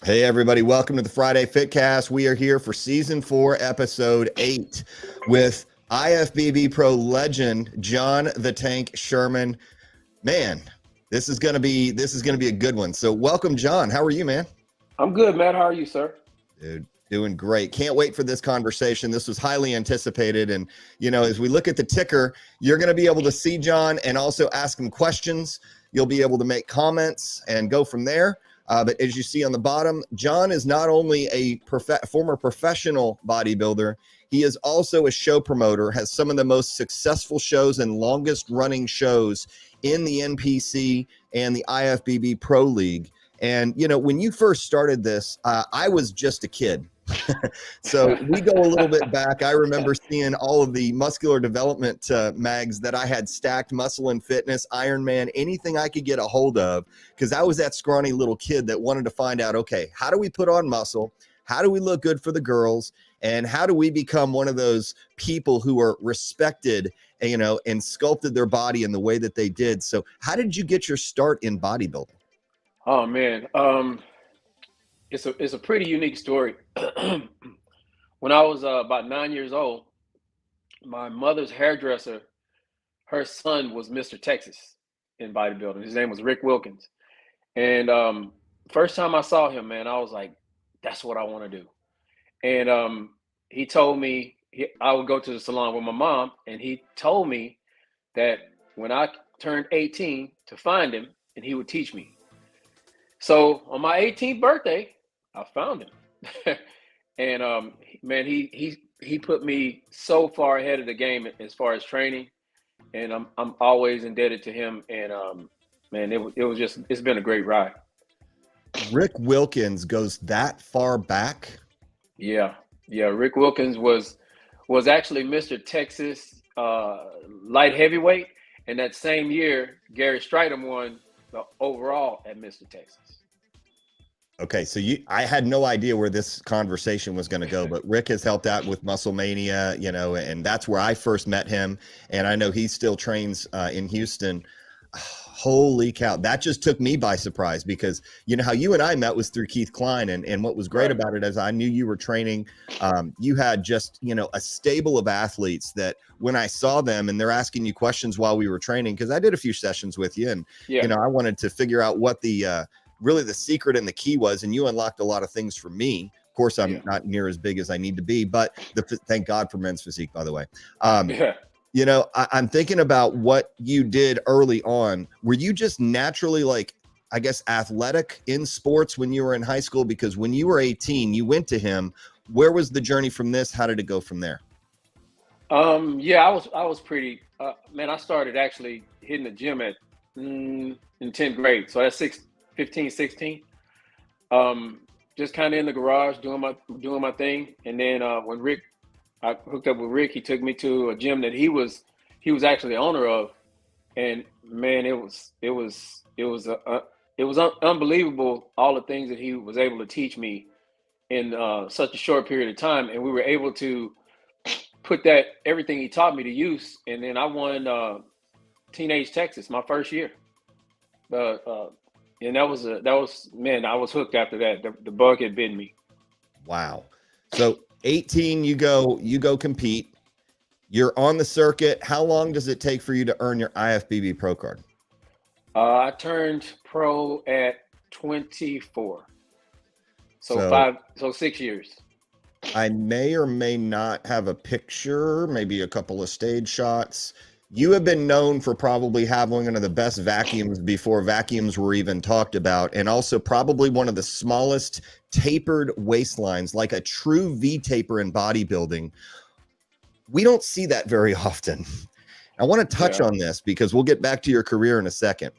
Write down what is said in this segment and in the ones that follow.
Hey everybody, welcome to the Friday Fitcast. We are here for season 4, episode 8 with IFBB Pro legend John the Tank Sherman. Man, this is gonna be a good one. So welcome, John. How are you, man? I'm good, Matt. How are you, sir? Dude, doing great. Can't wait for this conversation. This was highly anticipated. And, as we look at the ticker, you're going to be able to see John and also ask him questions. You'll be able to make comments and go from there. But as you see on the bottom, John is not only a former professional bodybuilder, he is also a show promoter, has some of the most successful shows and longest running shows in the NPC and the IFBB Pro League. And, when you first started this, I was just a kid. So we go a little bit back. I remember seeing all of the muscular development mags that I had stacked, Muscle and Fitness, Ironman, anything I could get a hold of, because I was that scrawny little kid that wanted to find out, okay, how do we put on muscle? How do we look good for the girls? And how do we become one of those people who are respected, and sculpted their body in the way that they did? So how did you get your start in bodybuilding? Oh man, it's a pretty unique story. When I was about 9 years old, my mother's hairdresser, her son was Mr. Texas in bodybuilding. His name was Rick Wilkins, and first time I saw him, man, I was like, "That's what I want to do." And he told me I would go to the salon with my mom, and he told me that when I turned 18 to find him, and he would teach me. So on my 18th birthday, I found him, and man, he put me so far ahead of the game as far as training, and I'm always indebted to him. And man, it's been a great ride. Rick Wilkins goes that far back? Yeah. Rick Wilkins was actually Mr. Texas light heavyweight, and that same year, Gary Stridham won the overall at Mr. Texas. Okay, so I had no idea where this conversation was going to go, but Rick has helped out with Muscle Mania, and that's where I first met him. And I know he still trains in Houston. Holy cow, that just took me by surprise, because how you and I met was through Keith Klein. And what was great about it is I knew you were training. You had just, a stable of athletes that when I saw them and they're asking you questions while we were training, because I did a few sessions with you, and, I wanted to figure out what really the secret and the key was, and you unlocked a lot of things for me. Of course, I'm not near as big as I need to be, but thank God for men's physique, by the way. I'm thinking about what you did early on. Were you just naturally, I guess, athletic in sports when you were in high school? Because when you were 18, you went to him. Where was the journey from this? How did it go from there? I was pretty, man, I started actually hitting the gym in 10th grade. So that's 15, 16. Just kind of in the garage doing my thing. And then when I hooked up with Rick, he took me to a gym that he was actually the owner of, and man, it was unbelievable, all the things that he was able to teach me in such a short period of time, and we were able to put everything he taught me to use. And then I won Teenage Texas my first year. And that was man, I was hooked after that. The bug had bitten me. Wow. So 18, you go compete. You're on the circuit. How long does it take for you to earn your IFBB Pro card? I turned pro at 24. So 6 years. I may or may not have a picture, maybe a couple of stage shots. You have been known for probably having one of the best vacuums before vacuums were even talked about, and also probably one of the smallest tapered waistlines, like a true V-taper in bodybuilding. We don't see that very often. I want to touch on this because we'll get back to your career in a second.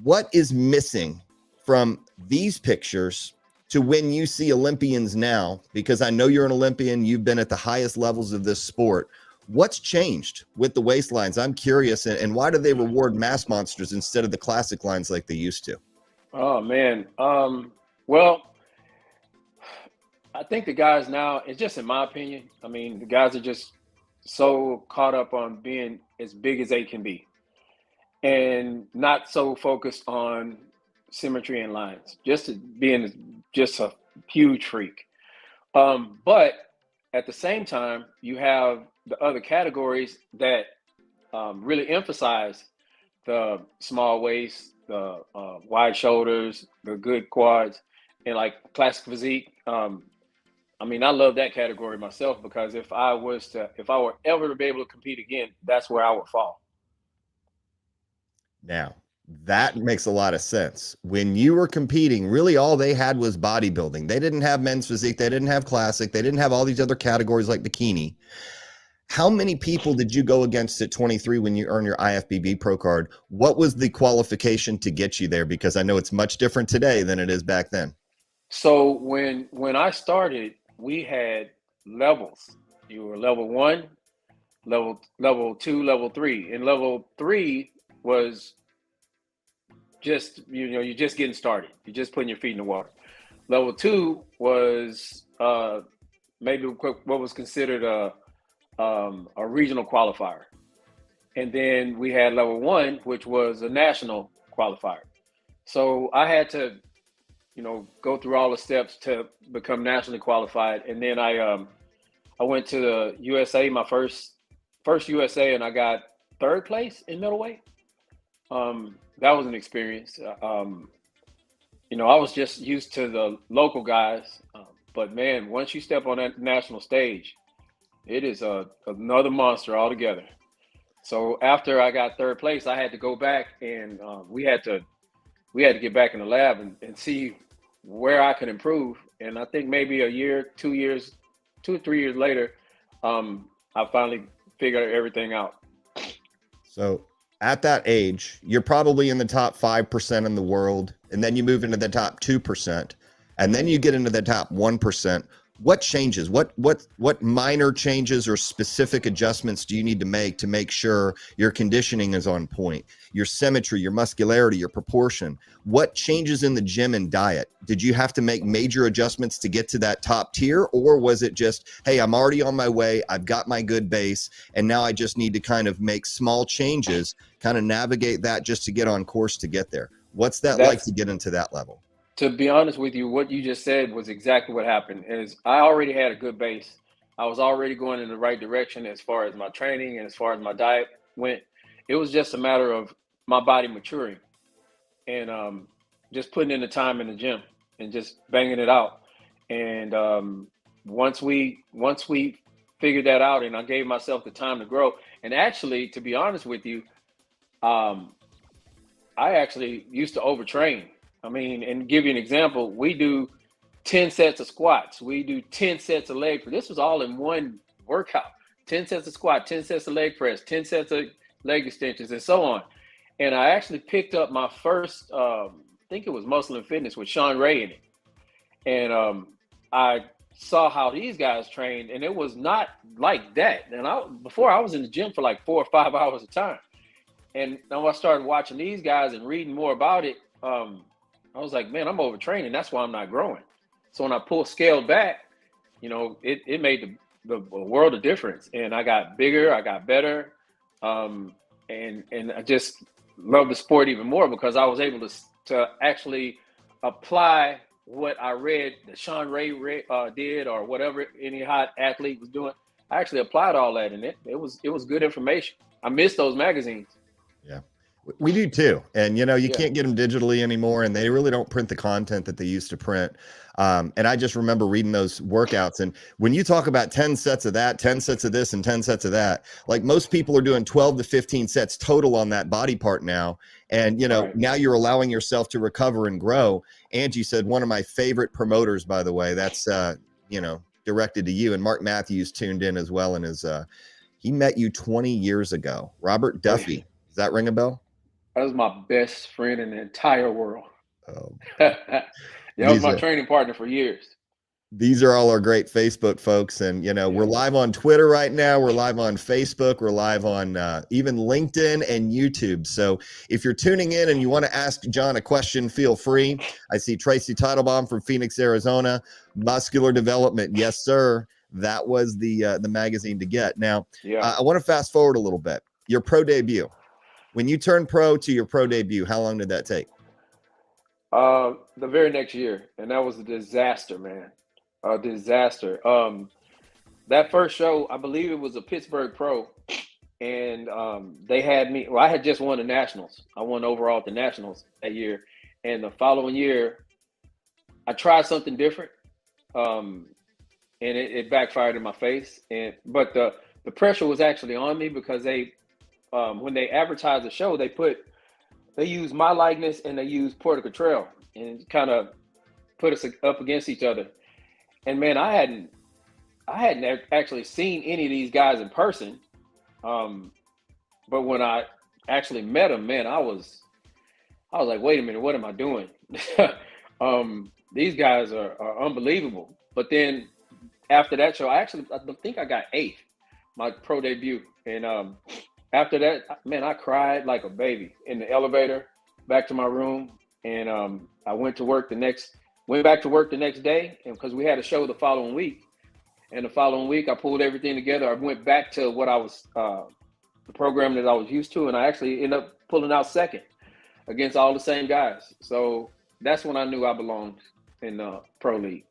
What is missing from these pictures to when you see Olympians now? Because I know you're an Olympian, you've been at the highest levels of this sport. What's changed with the waistlines? I'm curious, and why do they reward mass monsters instead of the classic lines like they used to? Oh man, well, I think the guys now, it's just in my opinion, I mean, the guys are just so caught up on being as big as they can be and not so focused on symmetry and lines, just being just a huge freak. But at the same time, you have the other categories that really emphasize the small waist, the wide shoulders, the good quads, and like classic physique. I mean, I love that category myself because if I were ever to be able to compete again, that's where I would fall. Now, that makes a lot of sense. When you were competing, really all they had was bodybuilding. They didn't have men's physique. They didn't have classic. They didn't have all these other categories like bikini. How many people did you go against at 23 when you earned your IFBB pro card? What was the qualification to get you there? Because I know it's much different today than it is back then. So when I started, we had levels. You were level 1, level 2, level 3. And level 3 was just, you're just getting started. You're just putting your feet in the water. Level 2 was maybe what was considered a regional qualifier. And then we had level 1, which was a national qualifier. So I had to, go through all the steps to become nationally qualified. And then I went to the USA, my first USA, and I got 3rd place in middleweight. That was an experience. I was just used to the local guys, but man, once you step on that national stage, it is another monster altogether. So after I got 3rd place, I had to go back and we had to get back in the lab and see where I could improve. And I think maybe a year, 2 or 3 years later, I finally figured everything out. So at that age, you're probably in the top 5% in the world, and then you move into the top 2%, and then you get into the top 1%. What changes? What minor changes or specific adjustments do you need to make sure your conditioning is on point, your symmetry, your muscularity, your proportion? What changes in the gym and diet? Did you have to make major adjustments to get to that top tier, or was it just, hey, I'm already on my way, I've got my good base, and now I just need to kind of make small changes, kind of navigate that just to get on course to get there? What's that like to get into that level? To be honest with you, what you just said was exactly what happened. Is I already had a good base. I was already going in the right direction as far as my training and as far as my diet went. It was just a matter of my body maturing and just putting in the time in the gym and just banging it out. And once we figured that out, and I gave myself the time to grow. And actually, to be honest with you, I actually used to overtrain. I mean, and give you an example, we do 10 sets of squats. We do 10 sets of leg press. This was all in one workout. 10 sets of squat, 10 sets of leg press, 10 sets of leg extensions, and so on. And I actually picked up my first, I think it was Muscle and Fitness with Sean Ray in it. And I saw how these guys trained, and it was not like that. And before I was in the gym for like 4 or 5 hours a time. And then I started watching these guys and reading more about it. I was like, man, I'm overtraining. That's why I'm not growing. So when I scaled back, it made the world of difference. And I got bigger, I got better. And I just love the sport even more because I was able to actually apply what I read that Sean Ray did or whatever any hot athlete was doing. I actually applied all that, and it was good information. I miss those magazines. Yeah. We do too. And, you can't get them digitally anymore, and they really don't print the content that they used to print. And I just remember reading those workouts. And when you talk about 10 sets of that, 10 sets of this, and 10 sets of that, like most people are doing 12 to 15 sets total on that body part now. And, Right. Now you're allowing yourself to recover and grow. Angie said, one of my favorite promoters, by the way, that's, directed to you. And Mark Matthews tuned in as well. And he met you 20 years ago. Robert Duffy. Does that ring a bell? That was my best friend in the entire world. Oh, That was my training partner for years. These are all our great Facebook folks. And, we're live on Twitter right now. We're live on Facebook. We're live on even LinkedIn and YouTube. So if you're tuning in and you want to ask John a question, feel free. I see Tracy Teitelbaum from Phoenix, Arizona. Muscular Development. Yes, sir. That was the magazine to get. Now, I want to fast forward a little bit. Your pro debut. When you turned pro to your pro debut, how long did that take? The very next year, and that was a disaster, man. A disaster. That first show, I believe it was a Pittsburgh Pro, and they had me. Well, I had just won the Nationals. I won overall at the Nationals that year, and the following year, I tried something different, and it backfired in my face. But the pressure was actually on me because they, when they advertised the show, they used my likeness and they used Porter Cottrell and kind of put us up against each other. And man, I hadn't actually seen any of these guys in person. But when I actually met them, man, I was like, wait a minute, what am I doing? These guys are unbelievable. But then after that show, I think I got 8th, my pro debut. And after that, man, I cried like a baby in the elevator back to my room. And I went back to work the next day, and because we had a show the following week. And the following week, I pulled everything together. I went back to what I was, the program that I was used to, and I actually ended up pulling out 2nd against all the same guys. So that's when I knew I belonged in the pro league.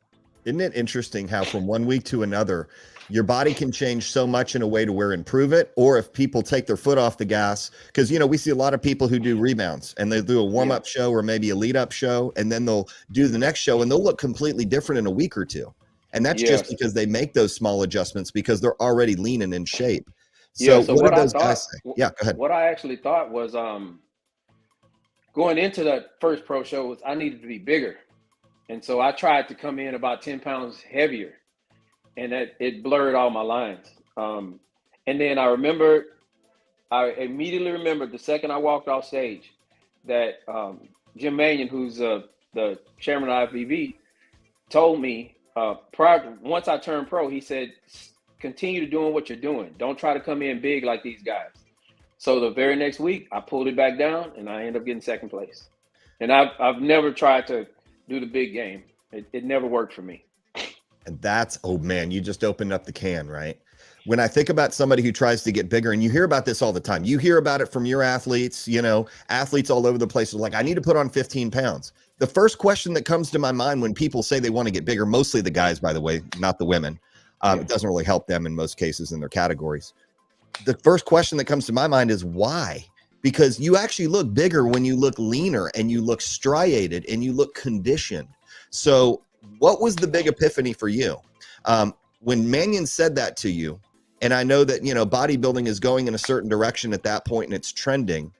Isn't it interesting how from one week to another, your body can change so much in a way to where improve it, or if people take their foot off the gas, because, we see a lot of people who do rebounds and they do a warm-up show or maybe a lead-up show, and then they'll do the next show and they'll look completely different in a week or two. And that's just because they make those small adjustments because they're already lean and in shape. So what did those guys say? Yeah, go ahead. What I actually thought was going into that first pro show was I needed to be bigger. And so I tried to come in about 10 pounds heavier, and it blurred all my lines. And then I immediately remembered the second I walked off stage that Jim Mannion, who's the chairman of Ifbb, told me once I turned pro, he said, continue to doing what you're doing. Don't try to come in big like these guys. So the very next week, I pulled it back down, and I ended up getting 2nd place. And I've never tried to do the big game. It never worked for me. And that's, oh man, you just opened up the can, right? When I think about somebody who tries to get bigger, and you hear about this all the time, you hear about it from your athletes, athletes all over the place are like, I need to put on 15 pounds. The first question that comes to my mind when people say they want to get bigger, mostly the guys, by the way, not the women, it doesn't really help them in most cases in their categories. The first question that comes to my mind is why? Because you actually look bigger when you look leaner and you look striated and you look conditioned. So what was the big epiphany for you? When Mannion said that to you, and I know that, bodybuilding is going in a certain direction at that point and it's trending.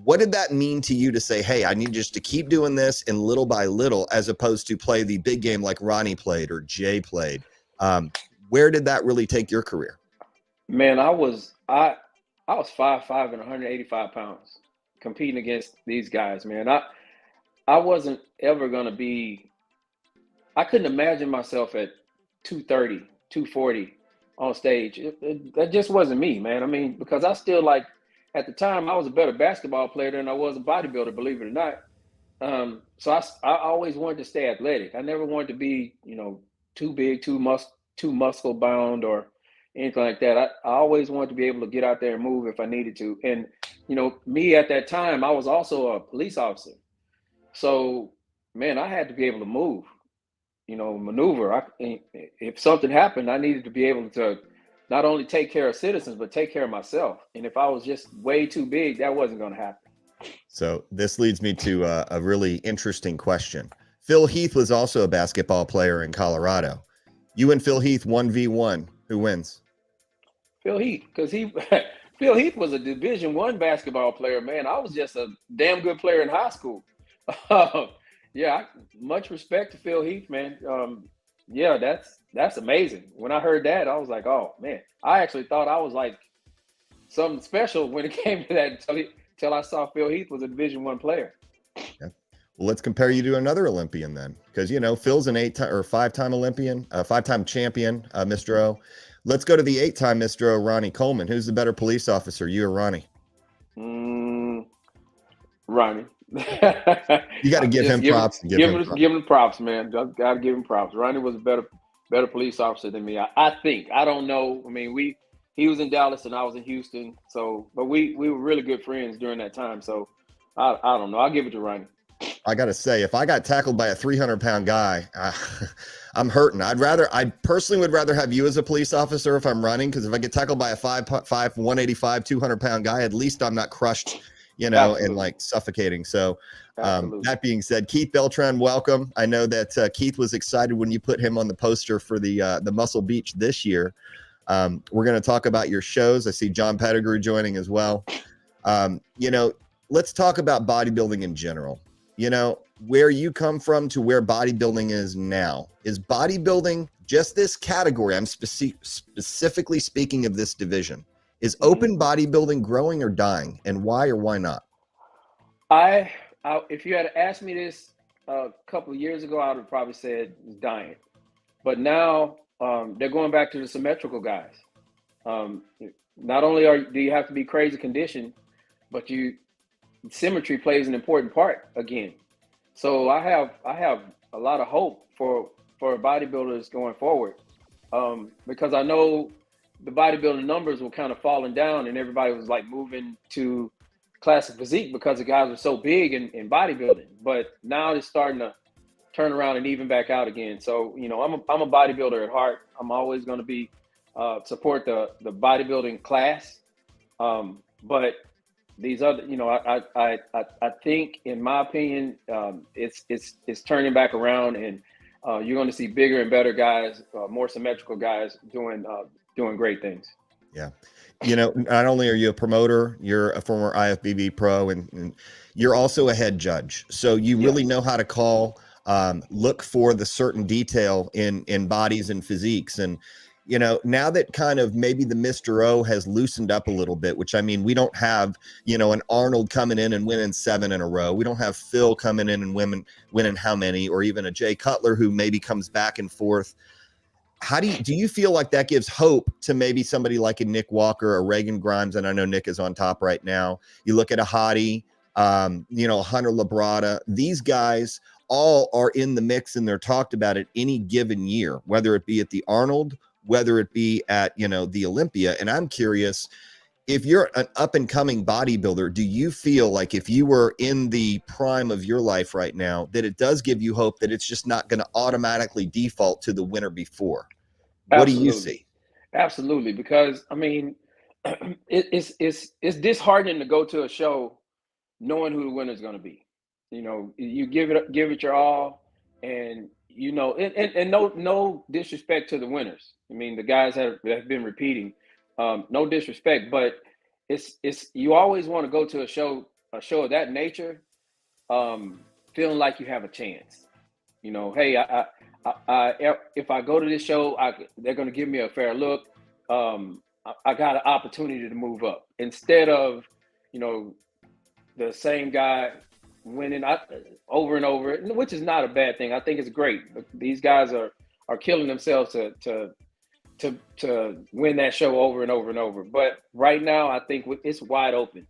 What did that mean to you to say, hey, I need just to keep doing this and little by little, as opposed to play the big game like Ronnie played or Jay played? Where did that really take your career? Man, I was 5'5" and 185 pounds competing against these guys, man. I wasn't ever going to be, I couldn't imagine myself at 230, 240 on stage. That just wasn't me, man. I mean, because I still at the time, I was a better basketball player than I was a bodybuilder, believe it or not. So I always wanted to stay athletic. I never wanted to be, too big, too muscle bound or anything like that. I always wanted to be able to get out there and move if I needed to. And, me at that time, I was also a police officer. So, man, I had to be able to move, maneuver. If something happened, I needed to be able to not only take care of citizens, but take care of myself. And if I was just way too big, that wasn't going to happen. So this leads me to a really interesting question. Phil Heath was also a basketball player in Colorado. You and Phil Heath 1v1. Who wins? Phil Heath, because Phil Heath was a Division I basketball player, man. I was just a damn good player in high school. Much respect to Phil Heath, man. That's amazing. When I heard that, I was like, oh man, I actually thought I was like something special when it came to that until I saw Phil Heath was a Division I player. Yeah. Well, let's compare you to another Olympian then, because Phil's an 8-time or 5-time Olympian, 5-time champion, Mr. O. Let's go to the 8-time Mr. O, Ronnie Coleman. Who's the better police officer, you or Ronnie? Ronnie. You got to give him props. Give him props, man. Got to give him props. Ronnie was a better police officer than me. I think. I don't know. I mean, he was in Dallas and I was in Houston. So, but we were really good friends during that time. So, I don't know. I'll give it to Ronnie. I got to say, if I got tackled by a 300-pound guy, I'm hurting. I personally would rather have you as a police officer if I'm running, because if I get tackled by a 5'5", 185, 200-pound guy, at least I'm not crushed, and like suffocating. So that being said, Keith Beltran, welcome. I know that Keith was excited when you put him on the poster for the Muscle Beach this year. We're going to talk about your shows. I see John Pettigrew joining as well. Let's talk about bodybuilding in general. Where you come from to where bodybuilding is now. Is bodybuilding just this category? I'm specifically speaking of this division. Is open bodybuilding growing or dying, and why or why not? If you had asked me this a couple of years ago, I would have probably said it's dying. But now they're going back to the symmetrical guys. Not only do you have to be crazy conditioned, but symmetry plays an important part again. So I have a lot of hope for bodybuilders going forward, because I know the bodybuilding numbers were kind of falling down, and everybody was like moving to classic physique because the guys were so big in bodybuilding. But now it's starting to turn around and even back out again. So I'm a bodybuilder at heart. I'm always going to be support the bodybuilding class, but these other, I think, in my opinion, it's turning back around, and you're going to see bigger and better guys, more symmetrical guys doing great things. Yeah. Not only are you a promoter, you're a former Ifbb pro, and you're also a head judge. So you really know how to call, look for the certain detail in bodies and physiques. And now that kind of maybe the Mr. O has loosened up a little bit, which, I mean, we don't have, an Arnold coming in and winning 7 in a row. We don't have Phil coming in and winning how many, or even a Jay Cutler who maybe comes back and forth. How do you feel like that gives hope to maybe somebody like a Nick Walker or Reagan Grimes? And I know Nick is on top right now. You look at a Hottie, Hunter Labrada. These guys all are in the mix, and they're talked about at any given year, whether it be at the Arnold, whether it be at, the Olympia. And I'm curious, if you're an up and coming bodybuilder, do you feel like if you were in the prime of your life right now, that it does give you hope that it's just not going to automatically default to the winner before? What do you see? Absolutely. Because I mean, it's disheartening to go to a show knowing who the winner is going to be. You give it your all, and and no disrespect to the winners. I mean, the guys that have been repeating, no disrespect, but it's you always want to go to a show of that nature, feeling like you have a chance. Hey, if I go to this show, they're going to give me a fair look. I got an opportunity to move up, instead of the same guy winning over and over, which is not a bad thing. I think it's great. These guys are killing themselves to win that show over and over and over. But right now, I think it's wide open.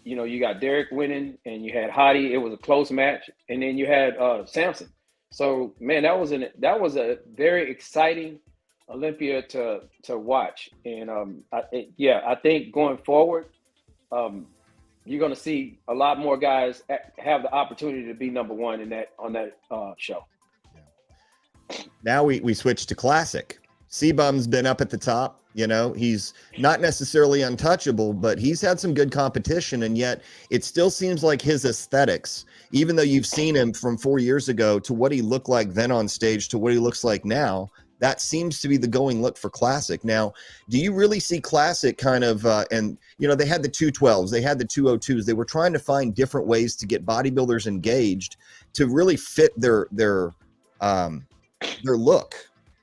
You got Derek winning, and you had Hottie. It was a close match, and then you had Samson. So man, that was a very exciting Olympia to watch. And I think going forward, you're going to see a lot more guys have the opportunity to be number one on that show. Now we switch to classic. C-Bum's been up at the top. He's not necessarily untouchable, but he's had some good competition, and yet it still seems like his aesthetics, even though you've seen him from 4 years ago to what he looked like then on stage to what he looks like now, that seems to be the going look for classic. Now, do you really see classic kind of, and they had the 212s, they had the 202s, they were trying to find different ways to get bodybuilders engaged to really fit their look,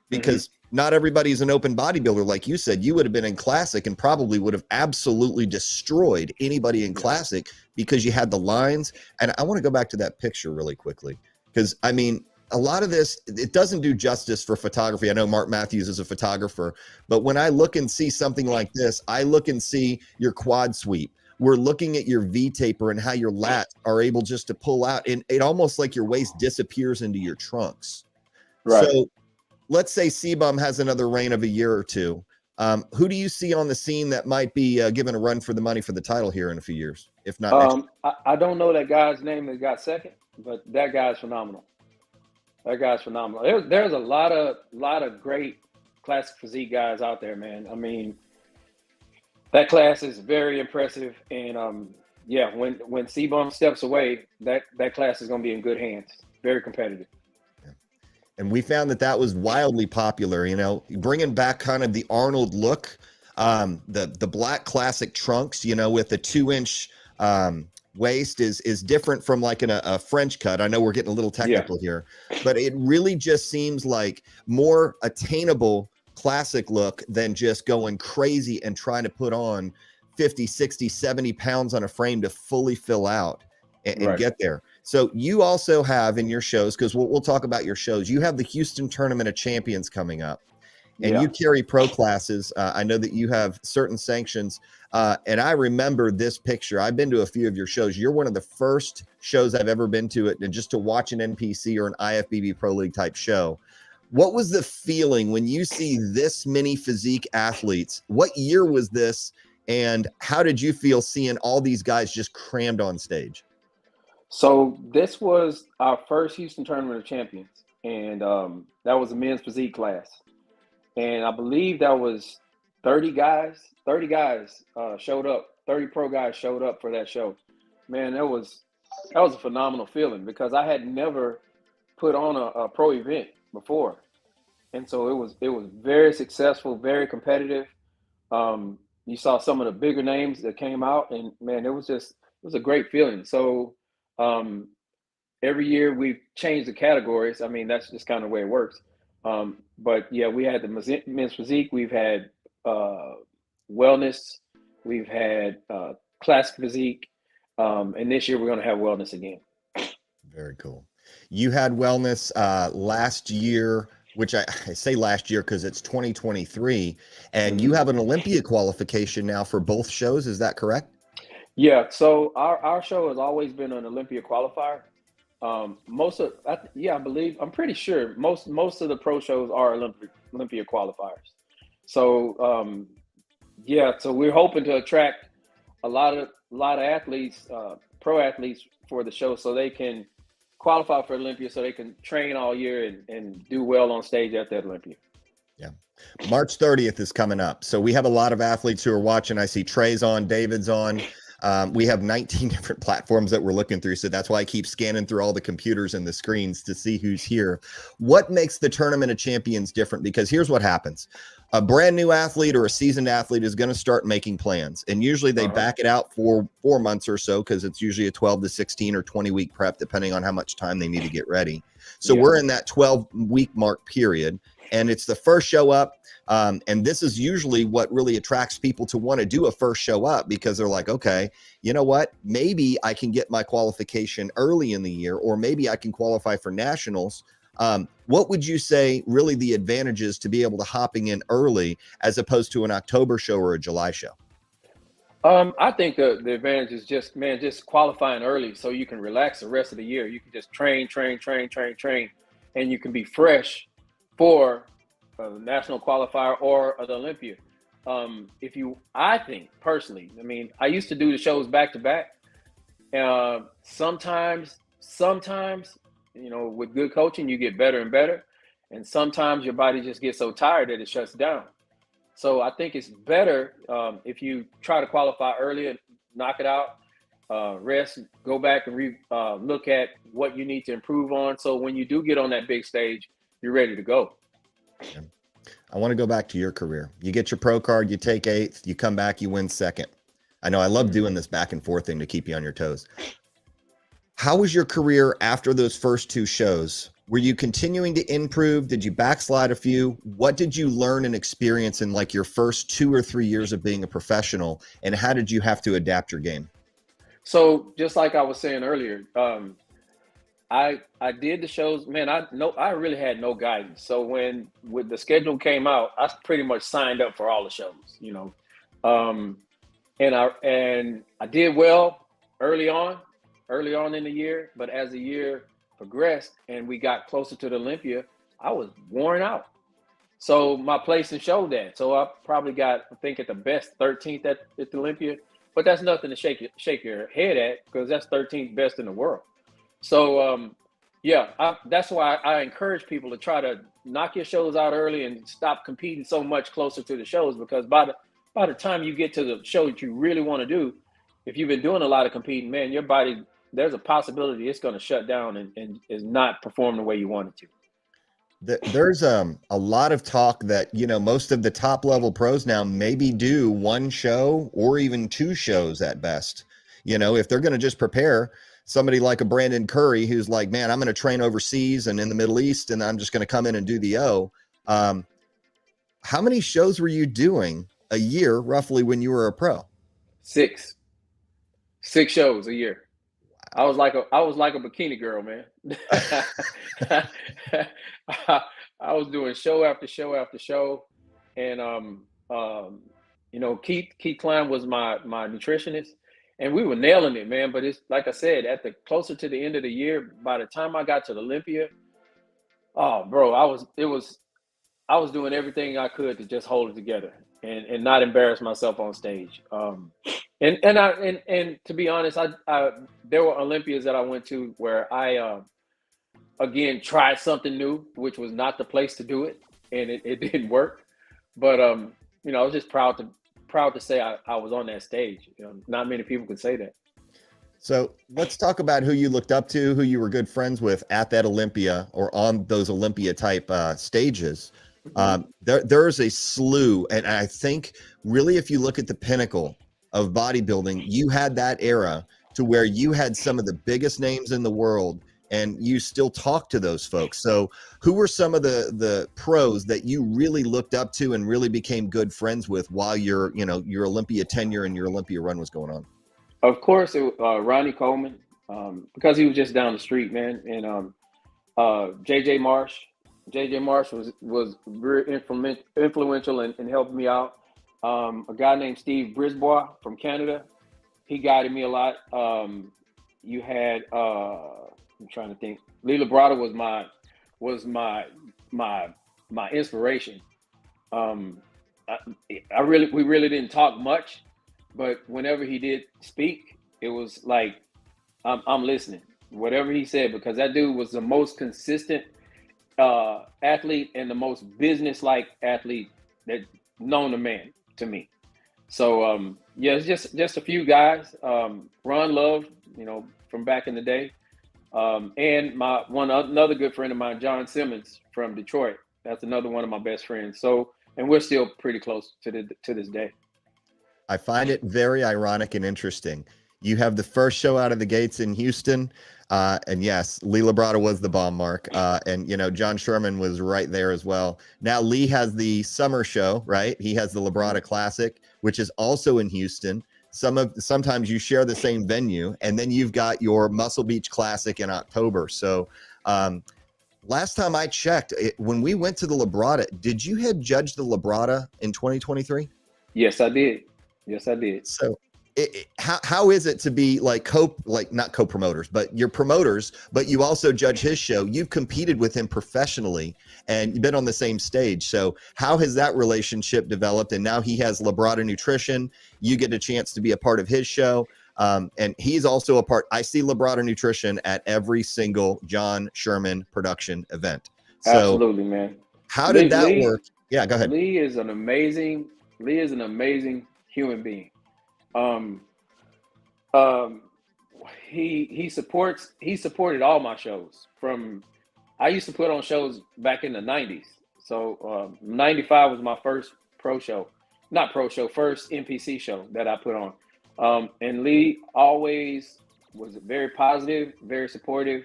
because not everybody's an open bodybuilder. Like you said, you would have been in classic and probably would have absolutely destroyed anybody in classic because you had the lines. And I want to go back to that picture really quickly, because I mean, a lot of this, it doesn't do justice for photography. I know Mark Matthews is a photographer, but when I look and see something like this, I look and see your quad sweep. We're looking at your V taper and how your lats are able just to pull out, and it almost like your waist disappears into your trunks. Right. So let's say C-Bum has another reign of a year or two. Who do you see on the scene that might be given a run for the money for the title here in a few years, if not next year? I don't know that guy's name that got second, but that guy's phenomenal. That guy's phenomenal. There's a lot of great classic physique guys out there, man. I mean, that class is very impressive, and yeah, when C-Bum steps away, that class is going to be in good hands. Very competitive. And we found that was wildly popular, you know, bringing back kind of the Arnold look, the black classic trunks, you know, with the 2-inch waist is different from like a French cut. I know we're getting a little technical here, but it really just seems like more attainable classic look than just going crazy and trying to put on 50, 60, 70 pounds on a frame to fully fill out and get there. So you also have in your shows, because we'll talk about your shows, you have the Houston Tournament of Champions coming up, and you carry pro classes. I know that you have certain sanctions, and I remember this picture. I've been to a few of your shows. You're one of the first shows I've ever been to it, and just to watch an NPC or an IFBB Pro League type show. What was the feeling when you see this many physique athletes? What year was this, and how did you feel seeing all these guys just crammed on stage? So this was our first Houston Tournament of Champions, and that was a men's physique class. And I believe that was 30 guys showed up, 30 pro guys showed up for that show. Man, that was a phenomenal feeling, because I had never put on a pro event before. And so it was very successful, very competitive. You saw some of the bigger names that came out, and man, it was a great feeling. So every year we've changed the categories. I mean, that's just kind of the way it works. But yeah, we had the men's physique, we've had wellness, we've had classic physique, and this year we're going to have wellness again. Very cool. You had wellness last year, which I say last year because it's 2023, and you have an Olympia qualification now for both shows. Is that correct? Yeah, so our show has always been an Olympia qualifier. I believe, I'm pretty sure most of the pro shows are Olympia qualifiers. So so we're hoping to attract a lot of athletes, pro athletes for the show, so they can qualify for Olympia, so they can train all year and do well on stage at that Olympia. Yeah. March 30th is coming up. So we have a lot of athletes who are watching. I see Trey's on, David's on. We have 19 different platforms that we're looking through. So that's why I keep scanning through all the computers and the screens to see who's here. What makes the Tournament of Champions different? Because here's what happens. A brand new athlete or a seasoned athlete is going to start making plans. And usually they back it out for 4 months or so, because it's usually a 12 to 16 or 20 week prep, depending on how much time they need to get ready. So we're in that 12-week mark period, and it's the first show up. And this is usually what really attracts people to want to do a first show up, because they're like, okay, you know what? Maybe I can get my qualification early in the year, or maybe I can qualify for nationals. What would you say really the advantages to be able to hopping in early as opposed to an October show or a July show? I think the advantage is just qualifying early, so you can relax the rest of the year. You can just train, and you can be fresh for a national qualifier or the Olympia. I think personally, I mean, I used to do the shows back to back. Sometimes, you know, with good coaching, you get better and better. And sometimes your body just gets so tired that it shuts down. So I think it's better if you try to qualify early and knock it out, rest, go back and look at what you need to improve on. So when you do get on that big stage, you're ready to go. I want to go back to your career. You get your pro card, you take 8th, you come back, you win 2nd. I know I love doing this back and forth thing to keep you on your toes. How was your career after those first 2 shows? Were you continuing to improve? Did you backslide a few? What did you learn and experience in like your first 2 or 3 years of being a professional? And how did you have to adapt your game? So just like I was saying earlier, I did the shows, man. I really had no guidance. So when the schedule came out, I pretty much signed up for all the shows, you know. And I did well early on in the year, but as the year progressed and we got closer to the Olympia, I was worn out. So my placing showed that. So I probably got, I think at the best, 13th at the Olympia. But that's nothing to shake your head at, because that's 13th best in the world. So yeah, that's why I encourage people to try to knock your shows out early and stop competing so much closer to the shows, because by the time you get to the show that you really want to do, if you've been doing a lot of competing, man, your body, there's a possibility it's going to shut down and is not perform the way you want it to. There's a lot of talk that, you know, most of the top level pros now maybe do one show or even two shows at best. You know, if they're going to just prepare, somebody like a Brandon Curry, who's like, man, I'm going to train overseas and in the Middle East, and I'm just going to come in and do the O. How many shows were you doing a year roughly when you were a pro? Six shows a year. I was like a bikini girl, man. I was doing show after show after show, and you know, Keith Klein was my nutritionist, and we were nailing it, man. But it's like I said, at the closer to the end of the year, by the time I got to the Olympia, oh, bro, I was doing everything I could to just hold it together and not embarrass myself on stage. And to be honest, I there were Olympias that I went to where I again tried something new, which was not the place to do it, and it didn't work. But you know, I was just proud to say I was on that stage. You know, not many people could say that. So let's talk about who you looked up to, who you were good friends with at that Olympia or on those Olympia type stages. There's a slew, and I think really if you look at the pinnacle of bodybuilding, you had that era to where you had some of the biggest names in the world, and you still talk to those folks. So who were some of the pros that you really looked up to and really became good friends with while your Olympia tenure and your Olympia run was going on? Of course, Ronnie Coleman, because he was just down the street, man, and JJ Marsh. JJ Marsh was very influential in helping me out. A guy named Steve Brisbois from Canada, he guided me a lot. You had I'm trying to think. Lee Labrada was my inspiration. We really didn't talk much, but whenever he did speak, it was like I'm listening. Whatever he said, because that dude was the most consistent athlete and the most business-like athlete that known to me. So yeah, it's just a few guys. Ron Love, you know, from back in the day, and another good friend of mine, John Simmons from Detroit. That's another one of my best friends. So, and we're still pretty close to this day. I find it very ironic and interesting. You have the first show out of the gates in Houston. And yes, Lee Labrada was the bomb mark. And, you know, John Sherman was right there as well. Now Lee has the summer show, right? He has the Labrada Classic, which is also in Houston. Sometimes you share the same venue, and then you've got your Muscle Beach Classic in October. So last time I checked, when we went to the Labrada, did you head judge the Labrada in 2023? Yes, I did. So how is it to be not co-promoters, but you're promoters, but you also judge his show? You've competed with him professionally and you've been on the same stage. So how has that relationship developed? And now he has Labrada Nutrition. You get a chance to be a part of his show. And he's also a part. I see Labrada Nutrition at every single John Sherman production event. So absolutely, man. How did that work? Yeah, go ahead. Lee is an amazing human being. He supported all my shows. I used to put on shows back in the 90s. So 95 was my first first NPC show that I put on. And Lee always was very positive, very supportive.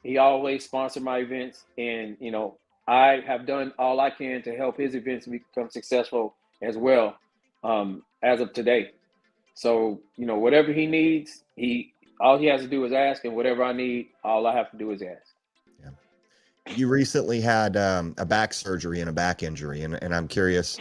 He always sponsored my events, and you know, I have done all I can to help his events become successful as well, as of today. So, you know, whatever he needs, all he has to do is ask, and whatever I need, all I have to do is ask. Yeah. You recently had a back surgery and a back injury, and I'm curious,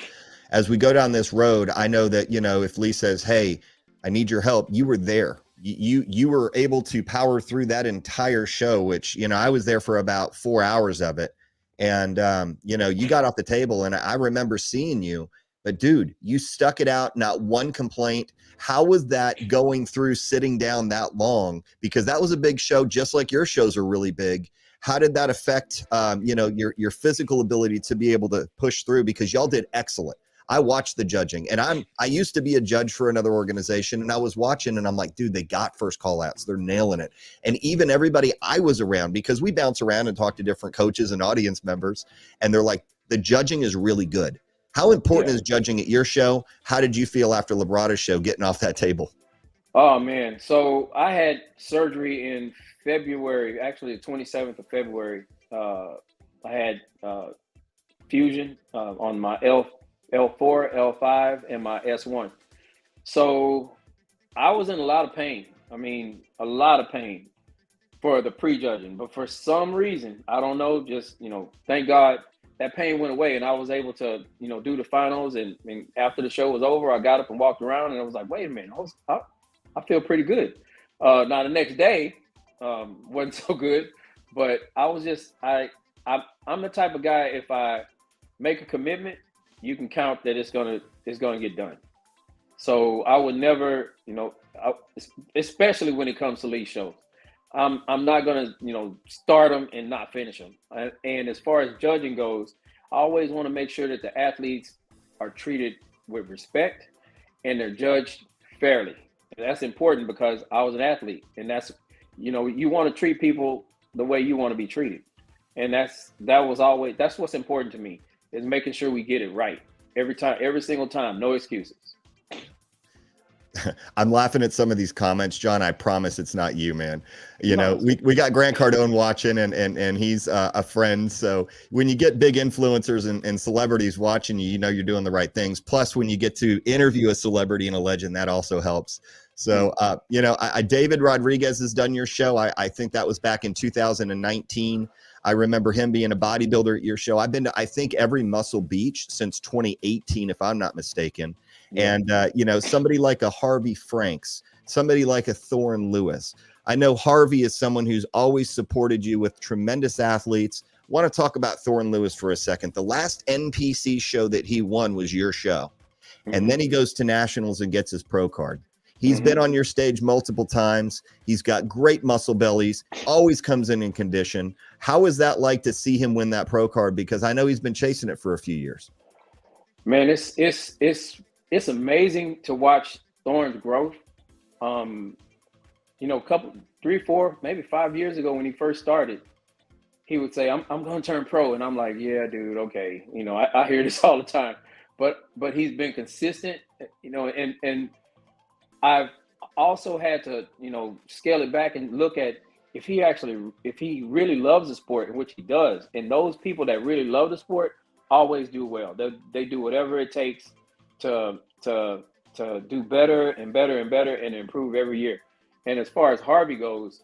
as we go down this road, I know that, you know, if Lee says, hey, I need your help, you were there. You were able to power through that entire show, which, you know, I was there for about 4 hours of it. And, you know, you got off the table and I remember seeing you, but dude, you stuck it out, not one complaint. How was that going through sitting down that long? Because that was a big show, just like your shows are really big. How did that affect, you know, your physical ability to be able to push through? Because y'all did excellent. I watched the judging, and I used to be a judge for another organization, and I was watching, and I'm like, dude, they got first call outs. They're nailing it. And even everybody I was around, because we bounce around and talk to different coaches and audience members, and they're like, the judging is really good. How important is judging at your show? How did you feel after Labrada's show getting off that table? Oh man, so I had surgery in February, actually the 27th of February. I had fusion on my L4, L5, and my S1. So I was in a lot of pain. I mean, a lot of pain for the prejudging. But for some reason, I don't know, just, you know, thank God that pain went away and I was able to, you know, do the finals. And after the show was over, I got up and walked around and I was like, wait a minute, I feel pretty good. Now the next day wasn't so good, but I was just, I'm the type of guy, if I make a commitment, you can count that it's gonna get done. So I would never, you know, especially when it comes to lead shows, I'm not gonna, you know, start them and not finish them. And as far as judging goes, I always want to make sure that the athletes are treated with respect and they're judged fairly. And that's important because I was an athlete, and that's, you know, you want to treat people the way you want to be treated, and that's what's important to me, is making sure we get it right every time, every single time, no excuses. I'm laughing at some of these comments, John. I promise it's not you, man. You know, we got Grant Cardone watching, and he's a friend. So when you get big influencers and celebrities watching you, you know you're doing the right things. Plus, when you get to interview a celebrity and a legend, that also helps. So, you know, David Rodriguez has done your show. I think that was back in 2019. I remember him being a bodybuilder at your show. I've been to, I think, every Muscle Beach since 2018, if I'm not mistaken. Yeah. And, you know, somebody like a Harvey Franks, somebody like a Thorne Lewis. I know Harvey is someone who's always supported you with tremendous athletes. Want to talk about Thorne Lewis for a second. The last NPC show that he won was your show. Mm-hmm. And then he goes to nationals and gets his pro card. He's been on your stage multiple times. He's got great muscle bellies, always comes in condition. How is that like to see him win that pro card? Because I know he's been chasing it for a few years. Man, it's amazing to watch Thorne's growth. You know, 3, 4, maybe 5 years ago when he first started, he would say, I'm going to turn pro. And I'm like, yeah, dude, okay. You know, I hear this all the time, but he's been consistent, you know, and I've also had to, you know, scale it back and look at if he really loves the sport, which he does. And those people that really love the sport always do well. They do whatever it takes to do better and better and better and improve every year. And as far as Harvey goes,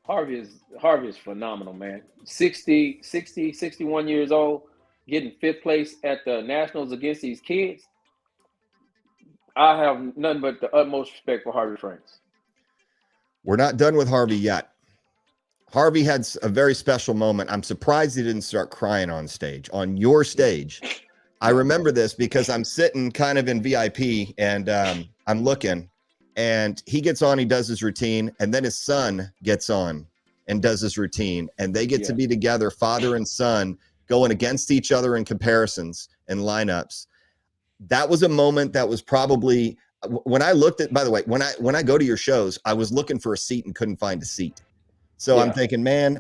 Harvey is phenomenal, man. 61 years old, getting 5th place at the nationals against these kids. I have nothing but the utmost respect for Harvey Franks. We're not done with Harvey yet. Harvey had a very special moment. I'm surprised he didn't start crying on stage, on your stage. I remember this because I'm sitting kind of in VIP and I'm looking, and he gets on, he does his routine, and then his son gets on and does his routine, and they get to be together, father and son, going against each other in comparisons and lineups. That was a moment that was probably, when I looked at, by the way, when I go to your shows, I was looking for a seat and couldn't find a seat. So I'm thinking, man,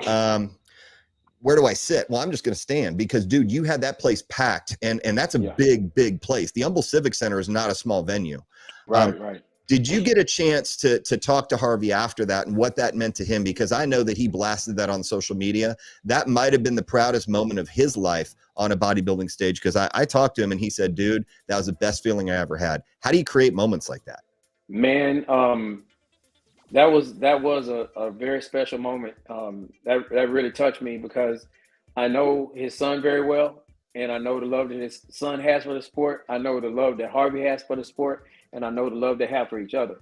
where do I sit? Well, I'm just going to stand because, dude, you had that place packed, and that's a big place. The Humble Civic Center is not a small venue. Right. Did you get a chance to talk to Harvey after that and what that meant to him? Because I know that he blasted that on social media. That might have been the proudest moment of his life on a bodybuilding stage, because I talked to him and he said, dude, that was the best feeling I ever had. How do you create moments like that? Man, that was a very special moment. That really touched me because I know his son very well, and I know the love that his son has for the sport. I know the love that Harvey has for the sport, and I know the love they have for each other.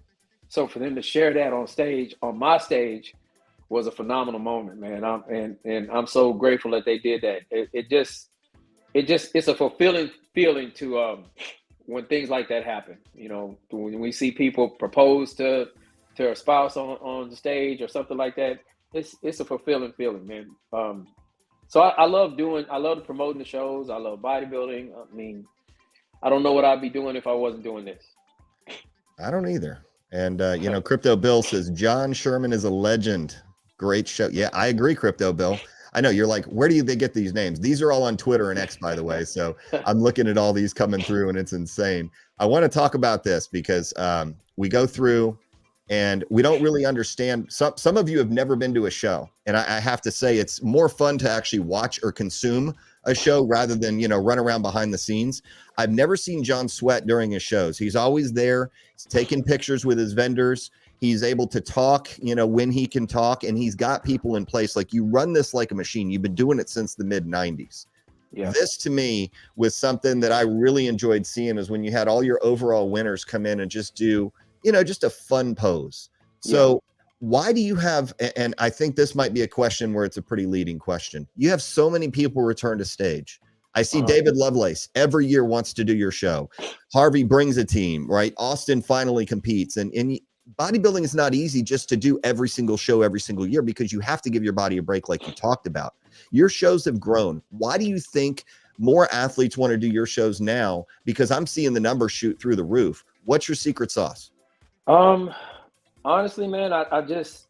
So for them to share that on stage, on my stage, was a phenomenal moment, man. And I'm so grateful that they did that. It's a fulfilling feeling to when things like that happen. You know, when we see people propose to a spouse on the stage or something like that, it's a fulfilling feeling, man. So I love promoting the shows. I love bodybuilding. I mean, I don't know what I'd be doing if I wasn't doing this. I don't either. And you know, Crypto Bill says John Sherman is a legend. Great show. Yeah, I agree, Crypto Bill. I know you're like, where do they get these names? These are all on Twitter and X, by the way. So I'm looking at all these coming through, and it's insane. I want to talk about this because we go through and we don't really understand. Some of you have never been to a show, and I have to say it's more fun to actually watch or consume a show rather than, you know, run around behind the scenes. I've never seen John sweat during his shows. He's always there. He's taking pictures with his vendors. He's able to talk, you know, when he can talk, and he's got people in place. Like, you run this like a machine. You've been doing it since the mid 90s. Yeah. This to me was something that I really enjoyed seeing, is when you had all your overall winners come in and just do, you know, just a fun pose. So why do you have, and I think this might be a question where it's a pretty leading question. You have so many people return to stage. I see David Lovelace every year wants to do your show. Harvey brings a team, right? Austin finally competes. And bodybuilding is not easy just to do every single show every single year, because you have to give your body a break like you talked about. Your shows have grown. Why do you think more athletes want to do your shows now? Because I'm seeing the numbers shoot through the roof. What's your secret sauce? Honestly, man, I just,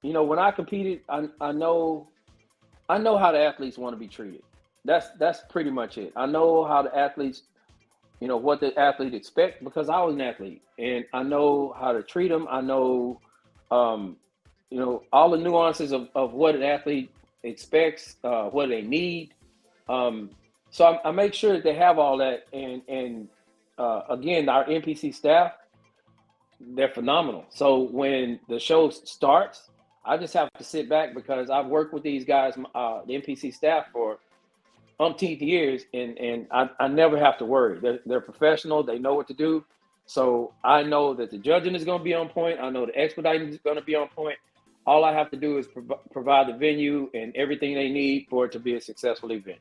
you know, when I competed, I know how the athletes want to be treated. That's pretty much it. I know how the athletes, you know, what the athlete expect, because I was an athlete, and I know how to treat them. I know, you know, all the nuances of what an athlete expects, what they need. So I make sure that they have all that. And again, our NPC staff, they're phenomenal. So when the show starts, I just have to sit back, because I've worked with these guys, the NPC staff, for umpteenth years, and I never have to worry. They're professional. They know what to do. So I know that the judging is going to be on point. I know the expediting is going to be on point. All I have to do is provide the venue and everything they need for it to be a successful event.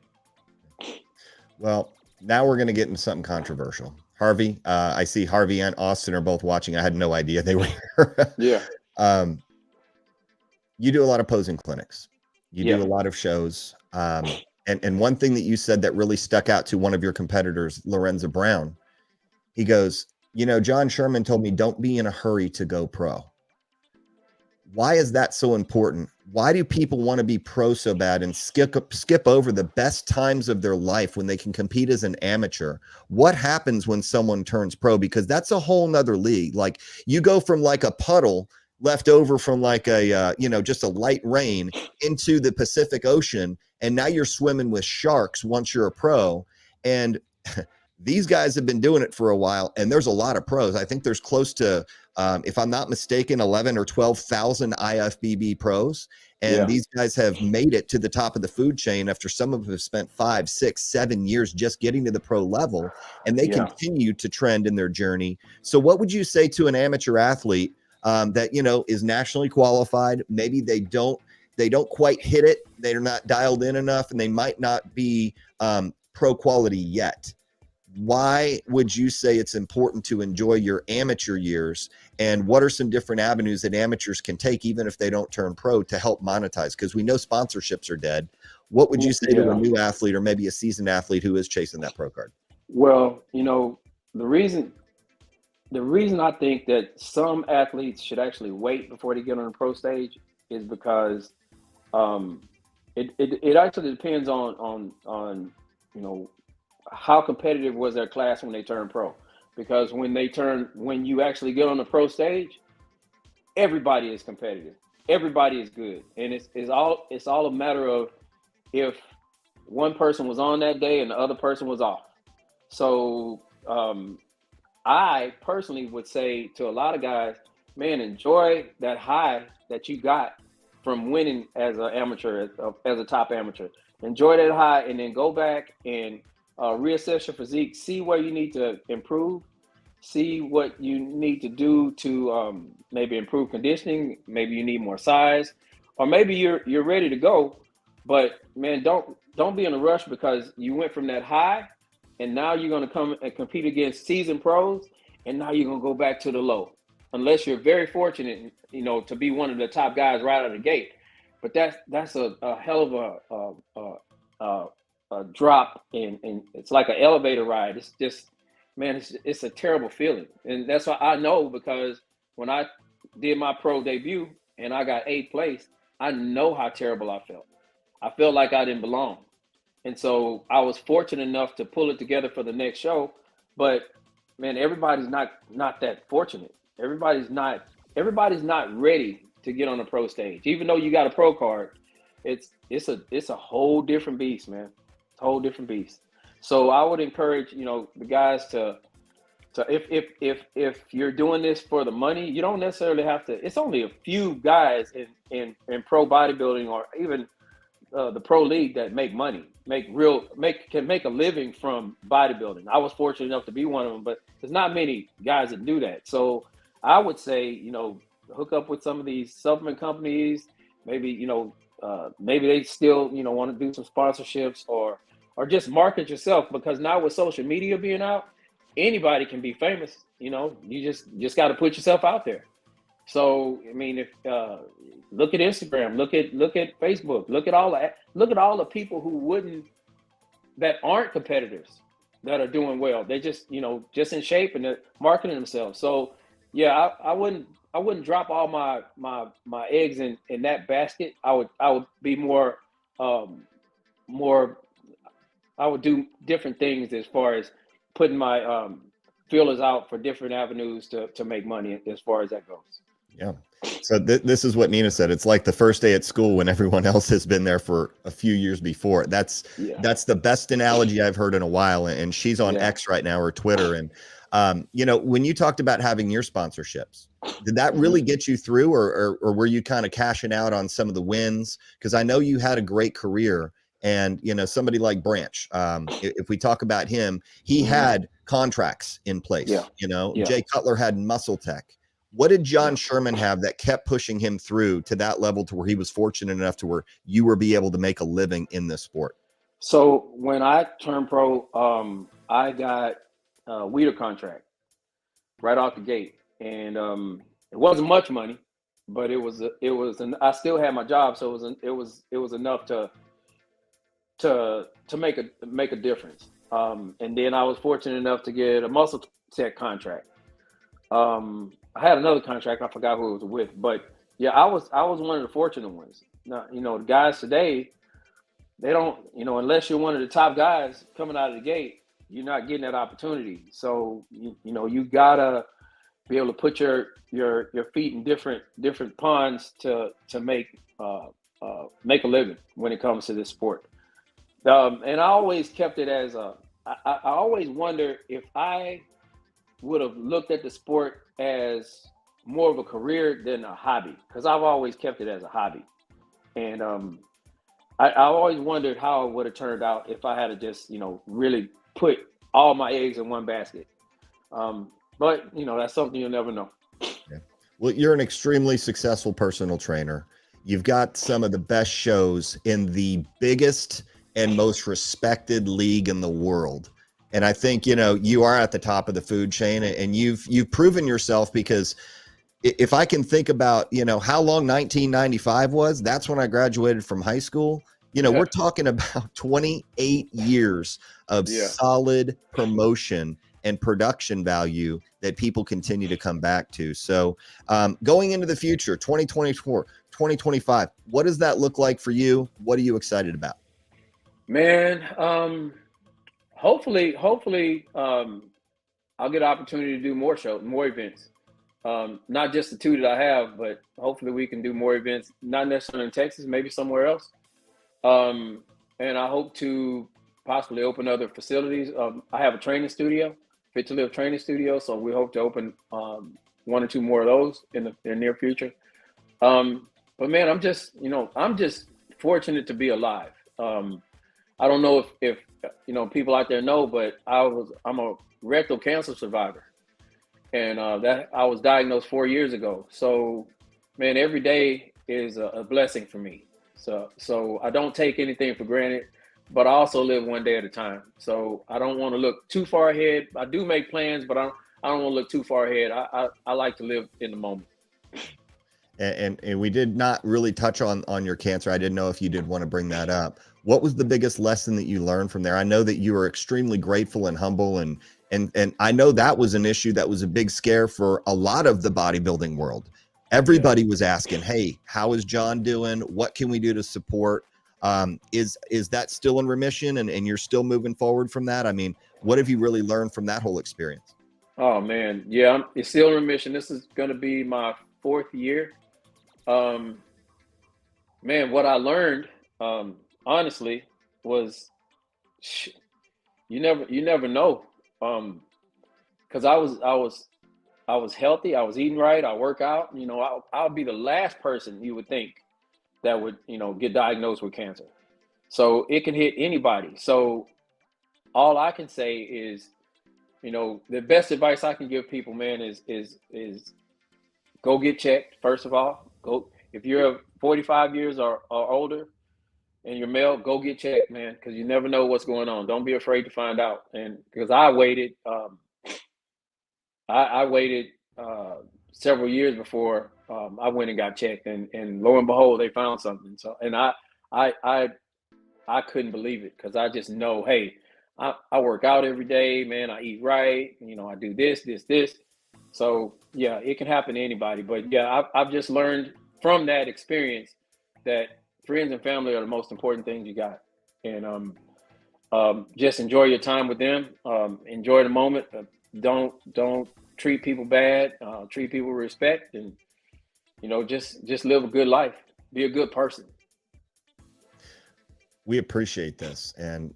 Well, now we're going to get into something controversial. Harvey, I see Harvey and Austin are both watching. I had no idea they were here. Yeah. You do a lot of posing clinics. You do a lot of shows. And one thing that you said that really stuck out to one of your competitors, Lorenzo Brown, he goes, you know, John Sherman told me, don't be in a hurry to go pro. Why is that so important? Why do people want to be pro so bad and skip over the best times of their life when they can compete as an amateur? What happens when someone turns pro? Because that's a whole nother league. Like, you go from like a puddle left over from like a, you know, just a light rain into the Pacific Ocean. And now you're swimming with sharks once you're a pro. And these guys have been doing it for a while, and there's a lot of pros. I think there's close to, if I'm not mistaken, 11 or 12,000 IFBB pros. And these guys have made it to the top of the food chain after some of them have spent 5, 6, 7 years just getting to the pro level, and they continue to trend in their journey. So what would you say to an amateur athlete that, you know, is nationally qualified? Maybe they don't quite hit it. They're not dialed in enough, and they might not be pro quality yet. Why would you say it's important to enjoy your amateur years? And what are some different avenues that amateurs can take, even if they don't turn pro, to help monetize? Because we know sponsorships are dead. What would you say to a new athlete, or maybe a seasoned athlete who is chasing that pro card? Well, you know, the reason I think that some athletes should actually wait before they get on the pro stage is because it actually depends on you know, how competitive was their class when they turned pro. Because when you actually get on the pro stage, everybody is competitive, everybody is good, and it's all a matter of if one person was on that day and the other person was off. So I personally would say to a lot of guys, man, enjoy that high that you got from winning as an amateur, as a top amateur. Enjoy that high, and then go back and reassess your physique, see where you need to improve, see what you need to do to maybe improve conditioning. Maybe you need more size, or maybe you're ready to go, but man, don't be in a rush because you went from that high, and now you're going to come and compete against seasoned pros, and now you're going to go back to the low, unless you're very fortunate, to be one of the top guys right out of the gate. But that's a hell of a drop, and it's like an elevator ride. It's just, man, it's a terrible feeling, and that's why I know, because when I did my pro debut and I got 8th place, I know how terrible I felt. I felt like I didn't belong. And so I was fortunate enough to pull it together for the next show. But man, everybody's not that fortunate. Everybody's not ready to get on the pro stage. Even though you got a pro card, it's a whole different beast, man. It's a whole different beast. So I would encourage, the guys to if you're doing this for the money, you don't necessarily have to. It's only a few guys in pro bodybuilding, or even the pro league, that make money, can make a living from bodybuilding. I was fortunate enough to be one of them, but there's not many guys that do that. So I would say, hook up with some of these supplement companies. Maybe maybe they still want to do some sponsorships, or just market yourself, because now with social media being out, anybody can be famous. You just got to put yourself out there. So I mean, if look at Instagram, look at Facebook, look at all the people that aren't competitors, that are doing well. They just just in shape, and they're marketing themselves. So yeah, I wouldn't drop all my eggs in that basket. I would be more I would do different things as far as putting my feelers out for different avenues to make money, as far as that goes. Yeah. So this is what Nina said. It's like the first day at school when everyone else has been there for a few years before. That's the best analogy I've heard in a while. And she's on X right now, or Twitter. And, when you talked about having your sponsorships, did that really get you through, or were you kind of cashing out on some of the wins? Because I know you had a great career. And, somebody like Branch, if we talk about him, he had contracts in place. Jay Cutler had Muscle Tech. What did John Sherman have that kept pushing him through to that level, to where he was fortunate enough to where you were able to make a living in this sport? So when I turned pro, I got a Weeder contract right off the gate, and it wasn't much money, but I still had my job, so it was enough to make a difference. And then I was fortunate enough to get a Muscle Tech contract. I had another contract, I forgot who it was with, but yeah, I was one of the fortunate ones. Now, the guys today, they don't, unless you're one of the top guys coming out of the gate, you're not getting that opportunity. So you gotta be able to put your feet in different ponds to make a living when it comes to this sport. And I always kept it as I always wonder if I would have looked at the sport as more of a career than a hobby, because I've always kept it as a hobby. And I always wondered how it would have turned out if I had to just, really put all my eggs in one basket. But, that's something you'll never know. Yeah. Well, you're an extremely successful personal trainer. You've got some of the best shows in the biggest and most respected league in the world. And I think, you are at the top of the food chain, and you've proven yourself, because if I can think about, how long 1995 was, that's when I graduated from high school. We're talking about 28 years of solid promotion and production value that people continue to come back to. So going into the future, 2024, 2025, what does that look like for you? What are you excited about? Man, hopefully, I'll get an opportunity to do more shows, more events. Not just the 2 that I have, but hopefully we can do more events, not necessarily in Texas, maybe somewhere else. And I hope to possibly open other facilities. I have a training studio, Fit to Live training studio, so we hope to open 1 or 2 more of those in the near future. But man, I'm just fortunate to be alive. I don't know if people out there know, but I'm a rectal cancer survivor, and that I was diagnosed 4 years ago. So, man, every day is a blessing for me. So I don't take anything for granted, but I also live one day at a time. So I don't want to look too far ahead. I do make plans, but I don't want to look too far ahead. I like to live in the moment. And we did not really touch on your cancer. I didn't know if you did want to bring that up. What was the biggest lesson that you learned from there? I know that you were extremely grateful and humble, and I know that was an issue that was a big scare for a lot of the bodybuilding world. Everybody was asking, hey, how is John doing? What can we do to support? Is that still in remission, and you're still moving forward from that? I mean, what have you really learned from that whole experience? Oh man, yeah, it's still in remission. This is going to be my 4th year. Man, what I learned, honestly, was you never know. Because I was healthy, I was eating right, I work out. You know, I'll be the last person you would think that would, get diagnosed with cancer. So it can hit anybody. So all I can say is, the best advice I can give people, man, is go get checked. First of all, go if you're 45 years or older and you're male, go get checked, man, because you never know what's going on. Don't be afraid to find out. And because I waited, I waited several years before I went and got checked, and lo and behold, they found something. So, and I couldn't believe it, because I just know, hey, I work out every day, man. I eat right. I do this. So yeah, it can happen to anybody. But yeah, I've just learned from that experience that friends and family are the most important things you got. And just enjoy your time with them. Enjoy the moment. Don't treat people bad. Treat people with respect, and just live a good life. Be a good person. We appreciate this, and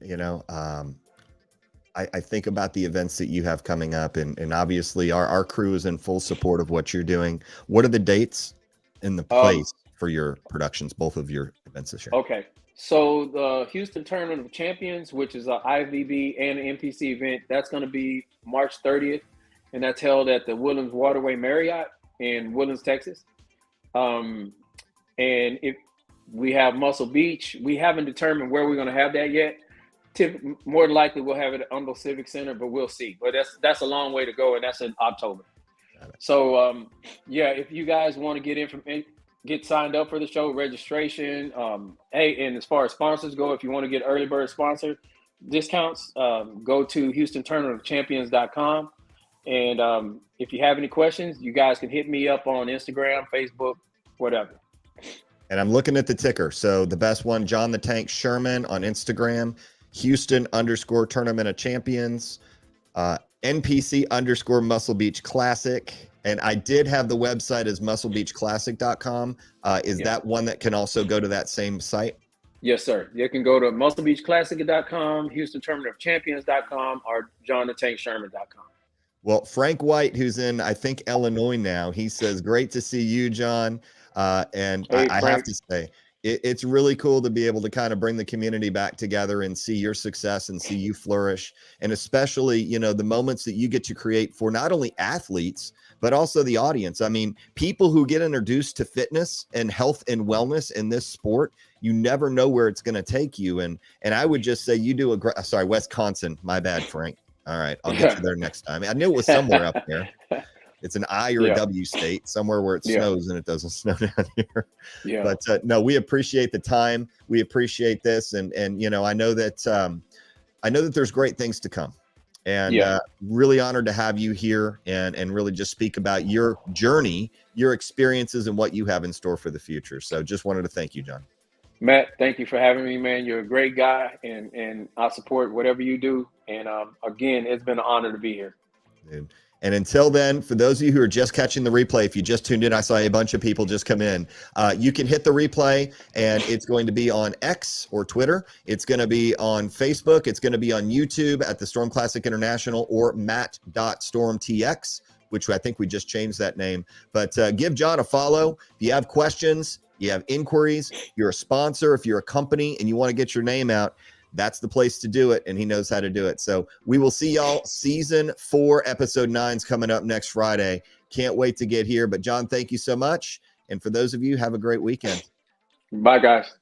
I think about the events that you have coming up, and obviously our crew is in full support of what you're doing. What are the dates and the place for your productions, both of your events this year? Okay, so the Houston Tournament of Champions, which is a IFBB and an NPC event, that's going to be March 30th, and that's held at the Woodlands Waterway Marriott in Woodlands, Texas. And if we have Muscle Beach, we haven't determined where we're going to have that yet. More than likely, we'll have it at Humble Civic Center, but we'll see. But that's a long way to go, and that's in October. So, yeah, if you guys want to get signed up for the show, registration. Hey, and as far as sponsors go, if you want to get early bird sponsor discounts, go to HoustonTournamentOfChampions.com. And if you have any questions, you guys can hit me up on Instagram, Facebook, whatever. And I'm looking at the ticker. So the best one, John the Tank Sherman on Instagram, Houston_Tournament of Champions, NPC_Muscle Beach Classic. And I did have the website as musclebeachclassic.com. Is that one that can also go to that same site? Yes, sir. You can go to musclebeachclassic.com, HoustonTournamentOfChampions.com, or JohnTheTankSherman.com. Well, Frank White, who's in, I think, Illinois now, he says, great to see you, John. And hey, I have to say, it's really cool to be able to kind of bring the community back together and see your success and see you flourish. And especially, the moments that you get to create for not only athletes, but also the audience. I mean, people who get introduced to fitness and health and wellness in this sport, you never know where it's going to take you. And I would just say you do a great, sorry, Wisconsin, my bad, Frank. All right, I'll get you there next time. I knew it was somewhere up there. It's an I or a W state, somewhere where it snows and it doesn't snow down here. Yeah. But no, we appreciate the time. We appreciate this. And I know that there's great things to come, and really honored to have you here and really just speak about your journey, your experiences, and what you have in store for the future. So just wanted to thank you, John. Matt, thank you for having me, man. You're a great guy, and I support whatever you do. And again, it's been an honor to be here. Dude. And until then, for those of you who are just catching the replay, if you just tuned in, I saw a bunch of people just come in. You can hit the replay, and it's going to be on X or Twitter. It's going to be on Facebook. It's going to be on YouTube at the Storm Classic International or Matt.StormTX, which I think we just changed that name. But give John a follow. If you have questions, you have inquiries, you're a sponsor, if you're a company and you want to get your name out, that's the place to do it, and he knows how to do it. So we will see y'all. Season 4, episode 9 is coming up next Friday. Can't wait to get here. But John, thank you so much, And for those of you, have a great weekend. Bye, guys.